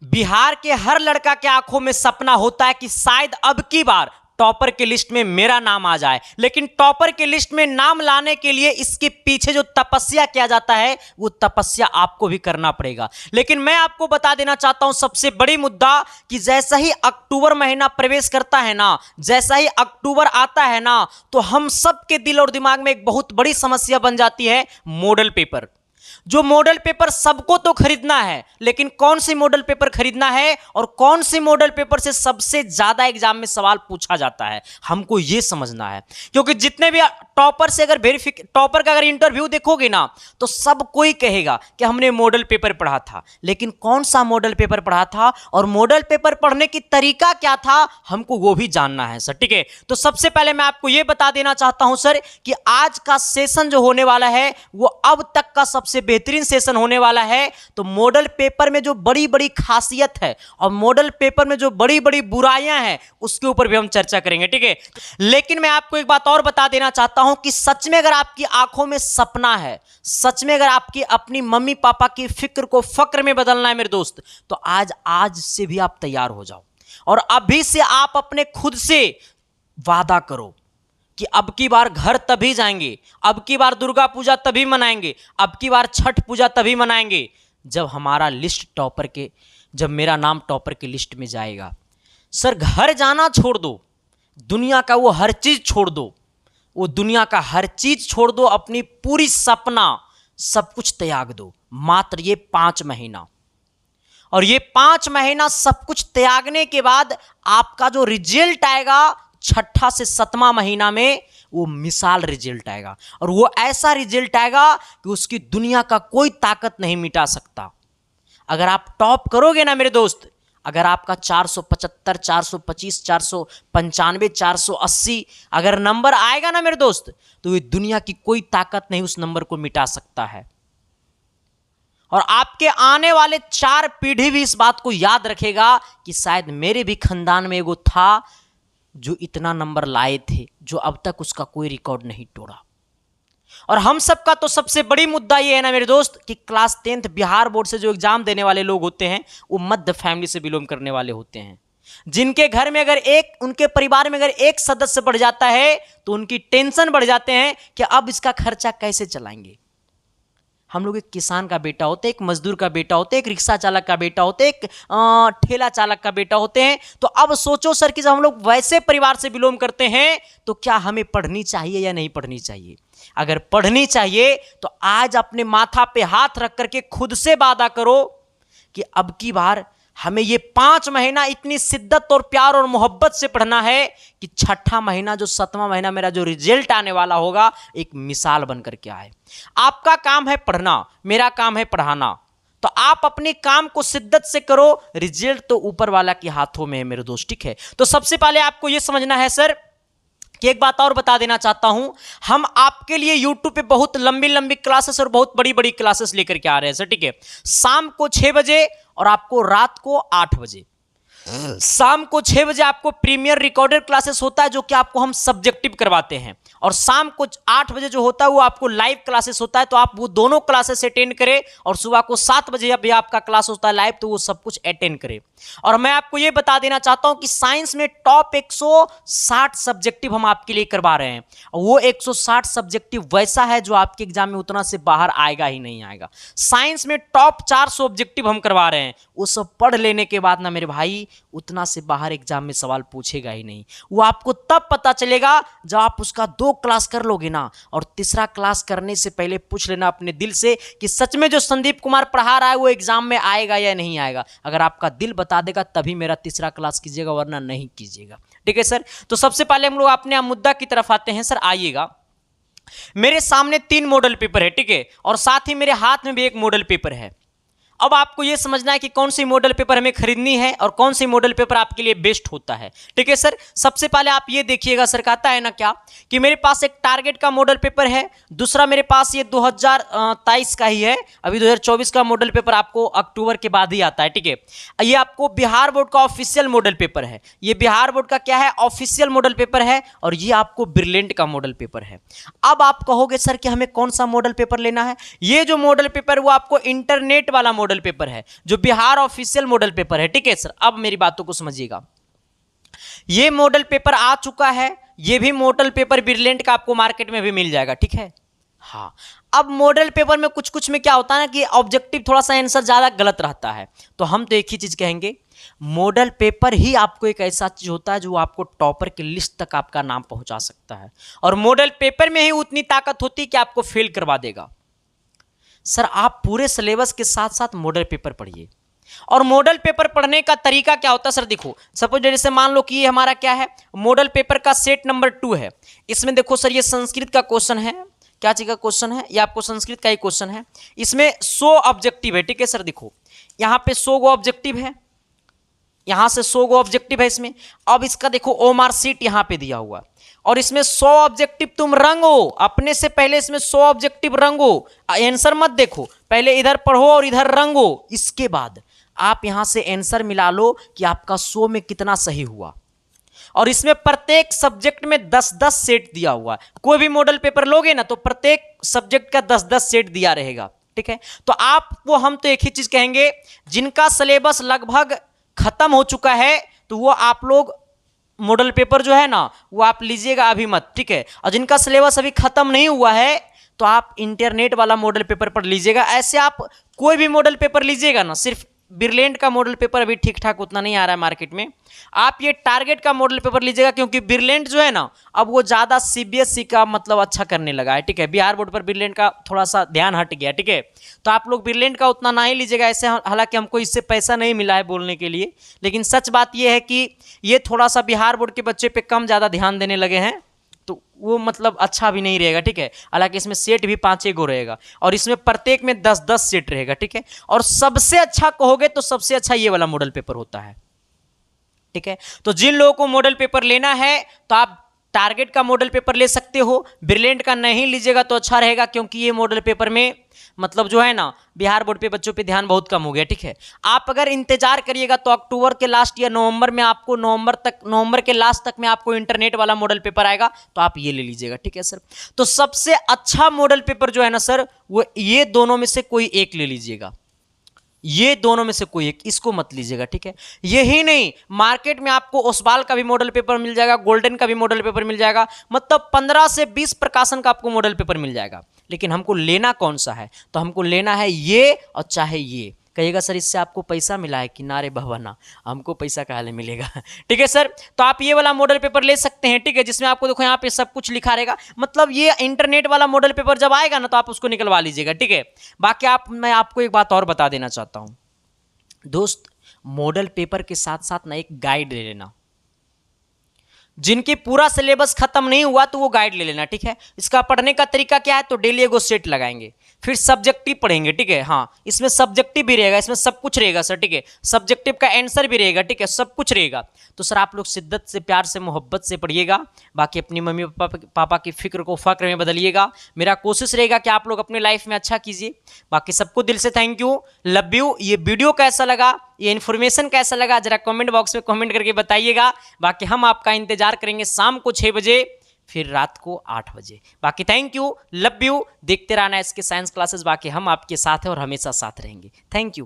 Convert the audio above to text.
बिहार के हर लड़का के आंखों में सपना होता है कि शायद अब की बार टॉपर के लिस्ट में मेरा नाम आ जाए, लेकिन टॉपर के लिस्ट में नाम लाने के लिए इसके पीछे जो तपस्या किया जाता है वो तपस्या आपको भी करना पड़ेगा। लेकिन मैं आपको बता देना चाहता हूं सबसे बड़ी मुद्दा कि जैसा ही अक्टूबर महीना प्रवेश करता है ना, जैसा ही अक्टूबर आता है ना, तो हम सब के दिल और दिमाग में एक बहुत बड़ी समस्या बन जाती है मॉडल पेपर। जो मॉडल पेपर सबको तो खरीदना है, लेकिन कौन सी मॉडल पेपर खरीदना है और कौन सी मॉडल पेपर से सबसे ज्यादा एग्जाम में सवाल पूछा जाता है, हमको यह समझना है। क्योंकि जितने भी टॉपर से अगर टॉपर का अगर इंटरव्यू देखोगे ना, तो सब कोई कहेगा कि हमने मॉडल पेपर पढ़ा था, लेकिन कौन सा मॉडल पेपर पढ़ा था और मॉडल पेपर पढ़ने की तरीका क्या था, हमको वो भी जानना है सर। ठीक है, तो सबसे पहले मैं आपको यह बता देना चाहता हूं सर कि आज का सेशन जो होने वाला है वो अब तक का सबसे बेहतरीन सेशन होने वाला है। तो मॉडल पेपर में जो बड़ी बड़ी खासियत है और मॉडल पेपर में जो बड़ी बड़ी बुराइयां हैं उसके ऊपर भी हम चर्चा करेंगे। ठीक है, लेकिन मैं आपको एक बात और बता देना चाहता हूं कि सच में अगर आपकी आंखों में सपना है, सच में अगर आपकी अपनी मम्मी पापा की फिक्र को फक्र में बदलना है मेरे दोस्त, तो आज से भी आप तैयार हो जाओ और अभी से आप अपने खुद से वादा करो कि अब की बार घर तभी जाएंगे, अब की बार दुर्गा पूजा तभी मनाएंगे, अब की बार छठ पूजा तभी मनाएंगे जब हमारा लिस्ट टॉपर के, जब मेरा नाम टॉपर की लिस्ट में जाएगा। सर घर जाना छोड़ दो, दुनिया का वो हर चीज छोड़ दो, वो दुनिया का हर चीज छोड़ दो, अपनी पूरी सपना सब कुछ त्याग दो, मात्र ये 5 महीना। और ये 5 महीना सब कुछ त्यागने के बाद आपका जो रिजल्ट आएगा 6ठा से 7वां महीना में, वो मिसाल रिजल्ट आएगा और वो ऐसा रिजल्ट आएगा कि उसकी दुनिया का कोई ताकत नहीं मिटा सकता। अगर आप टॉप करोगे ना मेरे दोस्त, अगर आपका 475, 425, 495, 480 अगर नंबर आएगा ना मेरे दोस्त, तो ये दुनिया की कोई ताकत नहीं उस नंबर को मिटा सकता है। और आपके आने वाले 4 पीढ़ी भी इस बात को याद रखेगा कि शायद मेरे भी खानदान में एगो था जो इतना नंबर लाए थे, जो अब तक उसका कोई रिकॉर्ड नहीं तोड़ा। और हम सबका तो सबसे बड़ी मुद्दा ये है ना मेरे दोस्त कि क्लास 10th बिहार बोर्ड से जो एग्जाम देने वाले लोग होते हैं वो मध्य फैमिली से बिलोंग करने वाले होते हैं, जिनके घर में अगर उनके परिवार में अगर एक सदस्य बढ़ जाता है तो उनकी टेंशन बढ़ जाते हैं कि अब इसका खर्चा कैसे चलाएंगे। हम लोग एक किसान का बेटा होते, एक मजदूर का बेटा होते, एक रिक्शा चालक का बेटा होते, एक ठेला चालक का बेटा होते हैं। तो अब सोचो सर कि जब हम लोग वैसे परिवार से बिलोंग करते हैं तो क्या हमें पढ़नी चाहिए या नहीं पढ़नी चाहिए? अगर पढ़नी चाहिए तो आज अपने माथा पे हाथ रख करके खुद से वादा करो कि अब की बार हमें ये 5 महीना इतनी शिद्दत और प्यार और मोहब्बत से पढ़ना है कि 6ठा महीना जो 7वां महीना मेरा जो रिजल्ट आने वाला होगा एक मिसाल बन करके आए। आपका काम है पढ़ना, मेरा काम है पढ़ाना, तो आप अपने काम को शिद्दत से करो, रिजल्ट तो ऊपर वाला के हाथों में है मेरे दोस्त। ठीक है, तो सबसे पहले आपको यह समझना है सर कि एक बात और बता देना चाहता हूं, हम आपके लिए YouTube पे बहुत लंबी लंबी क्लासेस और बहुत बड़ी बड़ी क्लासेस लेकर के आ रहे हैं सर। ठीक है, शाम को 6 बजे और आपको रात को 8 बजे। शाम को 6 बजे आपको प्रीमियर रिकॉर्डेड क्लासेस होता है जो कि आपको हम सब्जेक्टिव करवाते हैं, और शाम को 8 बजे जो होता है वो आपको लाइव क्लासेस होता है। तो आप वो दोनों क्लासेस अटेंड करें और सुबह को 7 बजे जब आपका क्लास होता है लाइव, तो वो सब कुछ अटेंड करें। और मैं आपको ये बता देना चाहता हूं कि साइंस में टॉप 160 सब्जेक्टिव हम आपके लिए करवा रहे हैं, और वो 160 सब्जेक्टिव वैसा है जो आपके एग्जाम में उतना से बाहर आएगा ही नहीं आएगा। साइंस में टॉप 400 ऑब्जेक्टिव हम करवा रहे हैं, वो सब पढ़ लेने के बाद ना मेरे भाई उतना से बाहर एग्जाम में सवाल पूछेगा ही नहीं। वो आपको तब पता चलेगा जब आप उसका 2 क्लास कर लोगे ना, और तीसरा क्लास करने से पहले पूछ लेना अपने दिल से कि सच में जो संदीप कुमार पढ़ा रहा है वो एग्जाम में आएगा या नहीं आएगा। अगर आपका दिल बता देगा तभी मेरा तीसरा क्लास कीजिएगा, वरना नहीं कीजिएगा। ठीक है सर, तो सबसे पहले हम लोग अपने मुद्दा की तरफ आते हैं। सर आइएगा, मेरे सामने 3 मॉडल पेपर है, ठीक है, और साथ ही मेरे हाथ में भी एक मॉडल पेपर है। अब आपको यह समझना है कि कौन सी मॉडल पेपर हमें खरीदनी है और कौन सी मॉडल पेपर आपके लिए बेस्ट होता है। ठीक है सर, सबसे पहले आप ये देखिएगा, सर कहता है ना क्या कि मेरे पास एक टारगेट का मॉडल पेपर है, दूसरा मेरे पास ये 2023 का ही है, अभी 2024 का मॉडल पेपर आपको अक्टूबर के बाद ही आता है। ठीक है, ये आपको बिहार बोर्ड का ऑफिशियल मॉडल पेपर है, ये बिहार बोर्ड का क्या है, ऑफिशियल मॉडल पेपर है, और ये आपको ब्रिलियंट का मॉडल पेपर है। अब आप कहोगे सर कि हमें कौन सा मॉडल पेपर लेना है? ये जो मॉडल पेपर वो आपको इंटरनेट वाला मॉडल पेपर है, जो बिहार ऑफिशियल मॉडल पेपर है। ठीक है सर, अब मेरी बातों को समझिएगा। ये मॉडल पेपर आ चुका है, ये भी मॉडल पेपर ब्रिलियंट का आपको मार्केट में भी मिल जाएगा। ठीक है, हाँ। अब मॉडल पेपर में कुछ कुछ में क्या होता है ना कि ऑब्जेक्टिव थोड़ा सा आंसर ज्यादा गलत रहता है, तो हम तो एक ही चीज कहेंगे, मॉडल पेपर ही आपको एक ऐसा चीज होता है जो आपको टॉपर की लिस्ट तक आपका नाम पहुंचा सकता है, और मॉडल पेपर में ही उतनी ताकत होती है कि आपको फेल करवा देगा। सर आप पूरे सिलेबस के साथ साथ मॉडल पेपर पढ़िए, और मॉडल पेपर पढ़ने का तरीका क्या होता है सर, देखो सपोज जैसे मान लो कि ये हमारा क्या है, मॉडल पेपर का सेट नंबर 2 है। इसमें देखो सर, ये संस्कृत का क्वेश्चन है, क्या चीज का क्वेश्चन है, ये आपको संस्कृत का ही क्वेश्चन है। इसमें 100 ऑब्जेक्टिव है। ठीक है सर, देखो यहाँ पे 100 गो ऑब्जेक्टिव है, यहां से 100 गो ऑब्जेक्टिव है इसमें। अब इसका देखो ओमार सीट यहां पे दिया हुआ, और इसमें 100 ऑब्जेक्टिव तुम रंगो, अपने से पहले इसमें 100 ऑब्जेक्टिव रंगो, आंसर मत देखो, पहले इधर पढ़ो और इधर रंगो, इसके बाद आप यहां से आंसर मिला लो कि आपका 100 में कितना सही हुआ। और इसमें प्रत्येक सब्जेक्ट में 10-10 सेट दिया हुआ है। कोई भी मॉडल पेपर लोगे ना तो प्रत्येक सब्जेक्ट का 10-10 सेट दिया रहेगा। ठीक है, तो आपको हम तो एक ही चीज कहेंगे, जिनका सिलेबस लगभग खत्म हो चुका है तो वो आप लोग मॉडल पेपर जो है ना वो आप लीजिएगा अभी मत। ठीक है, और जिनका सिलेबस अभी खत्म नहीं हुआ है तो आप इंटरनेट वाला मॉडल पेपर पढ़ लीजिएगा। ऐसे आप कोई भी मॉडल पेपर लीजिएगा ना, सिर्फ ब्रिलियंट का मॉडल पेपर अभी ठीक ठाक उतना नहीं आ रहा है मार्केट में, आप ये टारगेट का मॉडल पेपर लीजिएगा, क्योंकि ब्रिलियंट जो है ना अब वो ज़्यादा सीबीएसई का मतलब अच्छा करने लगा है। ठीक है, बिहार बोर्ड पर ब्रिलियंट का थोड़ा सा ध्यान हट गया। ठीक है, तो आप लोग ब्रिलियंट का उतना ना ही लीजिएगा ऐसे, हालांकि हमको इससे पैसा नहीं मिला है बोलने के लिए, लेकिन सच बात ये है कि ये थोड़ा सा बिहार बोर्ड के बच्चे पे कम ज़्यादा ध्यान देने लगे हैं, तो वो मतलब अच्छा भी नहीं रहेगा। ठीक है, हालांकि इसमें सेट भी 5 गो रहेगा, और इसमें प्रत्येक में 10-10 सेट रहेगा। ठीक है, और सबसे अच्छा कहोगे तो सबसे अच्छा ये वाला मॉडल पेपर होता है। ठीक है, तो जिन लोगों को मॉडल पेपर लेना है तो आप टारगेट का मॉडल पेपर ले सकते हो, ब्रिलियंट का नहीं लीजिएगा तो अच्छा रहेगा, क्योंकि ये मॉडल पेपर में मतलब जो है ना बिहार बोर्ड पे बच्चों पे ध्यान बहुत कम हो गया। ठीक है, आप अगर इंतजार करिएगा तो अक्टूबर के लास्ट या नवंबर में आपको नवंबर के लास्ट तक में आपको इंटरनेट वाला मॉडल पेपर आएगा, तो आप ये ले लीजिएगा। ठीक है सर, तो सबसे अच्छा मॉडल पेपर जो है ना सर वो ये दोनों में से कोई एक ले लीजिएगा, ये दोनों में से कोई एक, इसको मत लीजिएगा। ठीक है, यही नहीं, मार्केट में आपको ओसवाल का भी मॉडल पेपर मिल जाएगा, गोल्डन का भी मॉडल पेपर मिल जाएगा, मतलब 15 से 20 प्रकाशन का आपको मॉडल पेपर मिल जाएगा। लेकिन हमको लेना कौन सा है, तो हमको लेना है ये, और चाहे ये। कहिएगा सर इससे आपको पैसा मिला है कि नारे भवना, हमको पैसा कहाँ ले मिलेगा। ठीक है सर, तो आप ये वाला मॉडल पेपर ले सकते हैं। ठीक है, जिसमें आपको देखो यहाँ पे सब कुछ लिखा रहेगा, मतलब ये इंटरनेट वाला मॉडल पेपर जब आएगा ना तो आप उसको निकलवा लीजिएगा। ठीक है, बाकी मैं आपको एक बात और बता देना चाहता हूँ दोस्त, मॉडल पेपर के साथ साथ ना एक गाइड ले लेना। जिनकी पूरा सिलेबस खत्म नहीं हुआ तो वो गाइड ले लेना। ठीक है, इसका पढ़ने का तरीका क्या है, तो डेली एगो सेट लगाएंगे, फिर सब्जेक्टिव पढ़ेंगे। ठीक है, हाँ इसमें सब्जेक्टिव भी रहेगा, इसमें सब कुछ रहेगा सर। ठीक है, सब्जेक्टिव का आंसर भी रहेगा। ठीक है, सब कुछ रहेगा। तो सर आप लोग शिद्दत से, प्यार से, मोहब्बत से पढ़िएगा। बाकी अपनी मम्मी पापा की फिक्र को फक्र में बदलिएगा। मेरा कोशिश रहेगा कि आप लोग अपने लाइफ में अच्छा कीजिए। बाकी सबको दिल से थैंक यू, लव यू। ये वीडियो कैसा लगा, ये इन्फॉर्मेशन कैसा लगा, जरा कमेंट बॉक्स में कमेंट करके बताइएगा। बाकी हम आपका इंतजार करेंगे शाम को 6 बजे, फिर रात को 8 बजे। बाकी थैंक यू, लव यू। देखते रहना इसके साइंस क्लासेस, बाकी हम आपके साथ हैं और हमेशा साथ रहेंगे। Thank you.